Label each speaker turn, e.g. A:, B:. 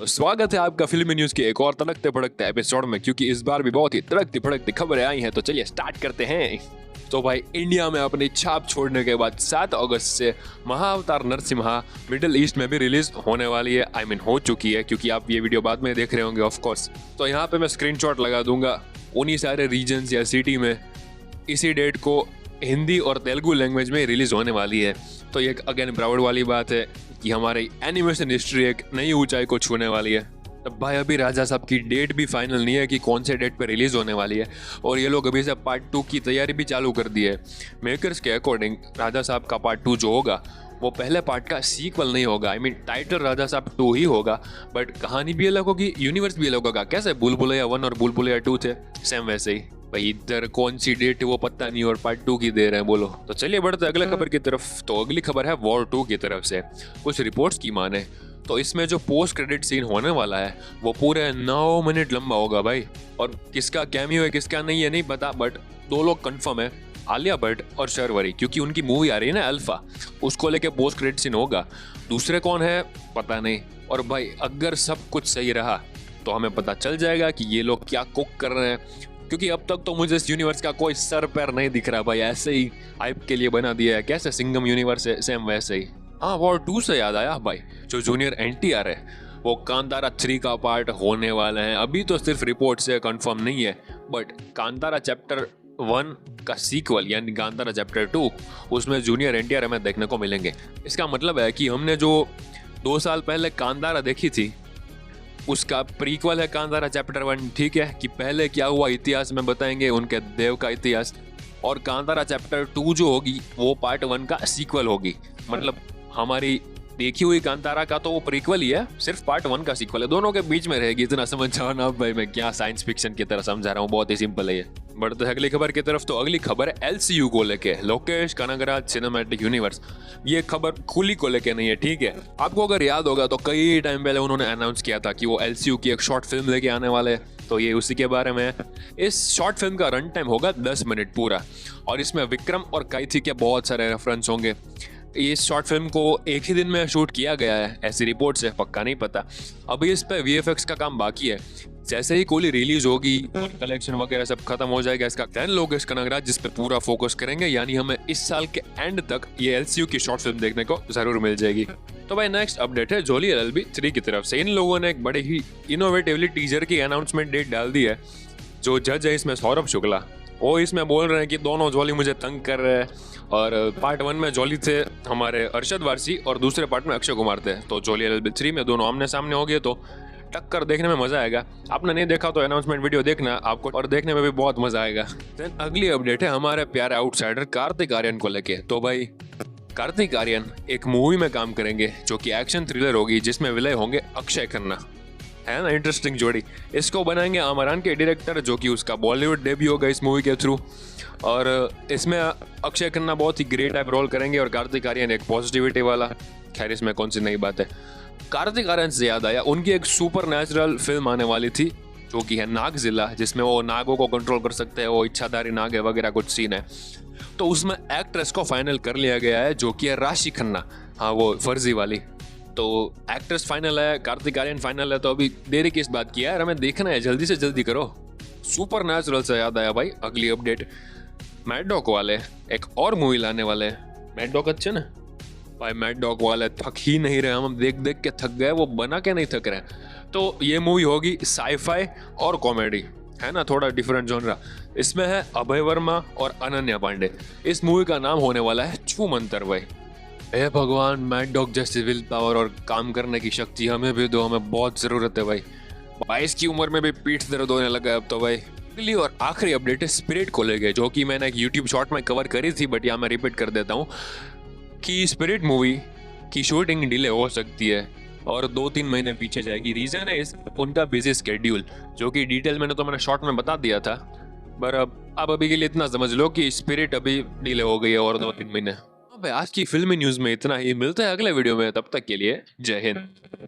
A: स्वागत है आपका फिल्मी न्यूज के एक और तड़कते भड़कते एपिसोड में, क्योंकि इस बार भी बहुत ही तड़कती भड़कती खबरें आई हैं। तो चलिए स्टार्ट करते हैं। तो भाई, इंडिया में अपनी छाप छोड़ने के बाद 7 अगस्त से महाअवतार नरसिम्हा मिडिल ईस्ट में भी रिलीज होने वाली है। हो चुकी है, क्योंकि आप ये वीडियो बाद में देख रहे होंगे ऑफ कोर्स। तो यहाँ पे मैं स्क्रीनशॉट लगा दूंगा उन्हीं सारे रीजन्स या सिटी में इसी डेट को हिंदी और तेलुगु लैंग्वेज में रिलीज होने वाली है। तो ये अगेन प्राउड वाली बात है कि हमारी एनिमेशन हिस्ट्री एक नई ऊंचाई को छूने वाली है। तब भाई, अभी राजा साहब की डेट भी फाइनल नहीं है कि कौन से डेट पे रिलीज होने वाली है, और ये लोग अभी से पार्ट 2 की तैयारी भी चालू कर दी है। मेकर्स के अकॉर्डिंग राजा साहब का पार्ट 2 जो होगा वो पहले पार्ट का सीक्वल नहीं होगा। टाइटल राजा साहब 2 ही होगा, बट कहानी भी अलग होगी, यूनिवर्स भी अलग होगा। कैसे भूल भुलैया 1 और भूल भुलैया 2 थे, सेम वैसे ही। भाई इधर कौन सी डेट है वो पता नहीं, और पार्ट 2 की दे रहे हैं, बोलो। तो चलिए बढ़ते अगले खबर की तरफ। तो अगली खबर है वॉर 2 की तरफ से। कुछ रिपोर्ट्स की माने तो इसमें जो पोस्ट क्रेडिट सीन होने वाला है वो पूरे 9 मिनट लंबा होगा भाई। और किसका कैमियो है किसका नहीं है नहीं पता, बट 2 लोग कंफर्म है, आलिया भट्ट और शर्वरी, क्योंकि उनकी मूवी आ रही है ना अल्फा, उसको लेके पोस्ट क्रेडिट सीन होगा। दूसरे कौन है पता नहीं। और भाई, अगर सब कुछ सही रहा तो हमें पता चल जाएगा कि ये लोग क्या कुक कर रहे हैं, क्योंकि अब तक तो मुझे इस यूनिवर्स का कोई सर पैर नहीं दिख रहा भाई। ऐसे ही हाइप के लिए बना दिया है, कैसे सिंघम यूनिवर्स है सेम वैसे ही। हाँ, वॉर 2 से याद आया भाई, जो जूनियर एनटीआर है वो कांतारा 3 का पार्ट होने वाला है। अभी तो सिर्फ रिपोर्ट से कंफर्म नहीं है, बट कांतारा चैप्टर 1 का सीक्वल यानी कांतारा चैप्टर 2, उसमें जूनियर एनटीआर हमें देखने को मिलेंगे। इसका मतलब है कि हमने जो 2 साल पहले कांतारा देखी थी उसका प्रीक्वल है कांतारा चैप्टर 1, ठीक है, कि पहले क्या हुआ इतिहास में बताएंगे, उनके देव का इतिहास। और कांतारा चैप्टर 2 जो होगी वो पार्ट 1 का सीक्वल होगी। मतलब हमारी देखी हुई कांतारा का तो वो प्रीक्वल ही है, सिर्फ पार्ट 1 का सीक्वल है, दोनों के बीच में रहेगी। इतना समझ जाओ ना भाई, मैं क्या साइंस फिक्शन की तरह समझा रहा हूँ, बहुत ही सिंपल है ये। बढ़ते अगली खबर की तरफ। तो अगली खबर है एलसीयू को लेके, लोकेश कनगराज सिनेमैटिक यूनिवर्स। ये खबर खुली को लेके नहीं है, ठीक है। आपको अगर याद होगा तो कई टाइम पहले उन्होंने अनाउंस किया था कि वो एलसीयू की एक शॉर्ट फिल्म लेके आने वाले हैं, तो ये उसी के बारे में है। इस शॉर्ट फिल्म का रन टाइम होगा 10 मिनट पूरा, और इसमें विक्रम और कैथी के बहुत सारे रेफरेंस होंगे। इस शॉर्ट फिल्म को एक ही दिन में शूट किया गया है, ऐसी रिपोर्ट से, पक्का नहीं पता। अभी इस पे वीएफएक्स का काम बाकी है। जैसे ही कोली रिलीज होगी और कलेक्शन वगैरह सब खत्म हो जाएगा इसका, देन लोकेश कनगराज जिस पे पूरा फोकस करेंगे, यानी हमें इस साल के एंड तक ये एलसीयू की शॉर्ट फिल्म देखने को जरूर मिल जाएगी। तो भाई, नेक्स्ट अपडेट है जोली एलएलबी 3 की तरफ से। इन लोगों ने एक बड़े ही इनोवेटिवली टीजर की अनाउंसमेंट डेट डाल दी है। जो जज है इसमें सौरभ शुक्ला, वो इसमें बोल रहे हैं कि दोनों जोली मुझे तंग कर रहे हैं। और पार्ट 1 में जोली थे हमारे अरशद वारसी और दूसरे पार्ट में अक्षय कुमार थे। तो जोली एलएलबी 3 में दोनों आमने सामने हो गए, तो टक्कर देखने में मजा आएगा। आपने नहीं देखा तो अनाउंसमेंट वीडियो देखना आपको, और देखने में भी बहुत मजा आएगा। देन अगली अपडेट है हमारे प्यारे आउटसाइडर कार्तिक आर्यन को लेके। तो भाई, कार्तिक आर्यन एक मूवी में काम करेंगे जो कि एक्शन थ्रिलर होगी, जिसमें विलय होंगे अक्षय खन्ना। है ना इंटरेस्टिंग जोड़ी। इसको बनाएंगे अमरान के डायरेक्टर, जो कि उसका बॉलीवुड डेब्यू होगा इस मूवी के थ्रू। और इसमें अक्षय खन्ना बहुत ही ग्रेट टाइप रोल करेंगे, और कार्तिक आर्यन एक पॉजिटिविटी वाला। खैर, इसमें कौन सी नई बात है। कार्तिक आर्यन से याद आया, उनकी एक सुपर नेचुरल फिल्म आने वाली थी जो कि है नागजिला, जिसमें वो नागों को कंट्रोल कर सकते हैं, वो इच्छाधारी नाग है वगैरह कुछ सीन है। तो उसमें एक्ट्रेस को फाइनल कर लिया गया है, जो कि है राशि खन्ना। हाँ, वो फर्जी वाली। तो एक्ट्रेस फाइनल है, कार्तिक आर्यन फाइनल है, तो अभी देरी किस बात की है यार, हमें देखना है, जल्दी से जल्दी करो। सुपर नेचुरल से याद आया भाई, अगली अपडेट मैड डॉग वाले एक और मूवी लाने वाले हैं। मैड डॉग अच्छे ना भाई, मैड डॉग वाले थक ही नहीं रहे, हम देख देख के थक गए, वो बना के नहीं थक रहे। तो ये मूवी होगी साईफाई और कॉमेडी, है ना, थोड़ा डिफरेंट जॉनरा। इसमें है अभय वर्मा और अनन्या पांडे। इस मूवी का नाम होने वाला है छू मंतर भाई। हे भगवान, मैड डॉग जैसी विल पावर और काम करने की शक्ति हमें भी दो, हमें बहुत जरूरत है भाई। 22 की उम्र में भी पीठ दर्द होने लगा है अब तो भाई। अगली और आखिरी अपडेट है स्पिरिट को लेके, जो कि मैंने एक यूट्यूब शॉर्ट में कवर करी थी, बट यहाँ मैं रिपीट कर देता हूँ कि स्पिरिट मूवी की शूटिंग डिले हो सकती है और 2-3 महीने पीछे जाएगी। रीजन है उनका बिजी स्केड्यूल, जो कि डिटेल मैंने शॉर्ट में बता दिया था। पर अब अभी के लिए इतना समझ लो कि स्पिरिट अभी डिले हो गई है और 2-3 महीने। आज की फिल्मी न्यूज में इतना ही, मिलता है अगले वीडियो में, तब तक के लिए जय हिंद।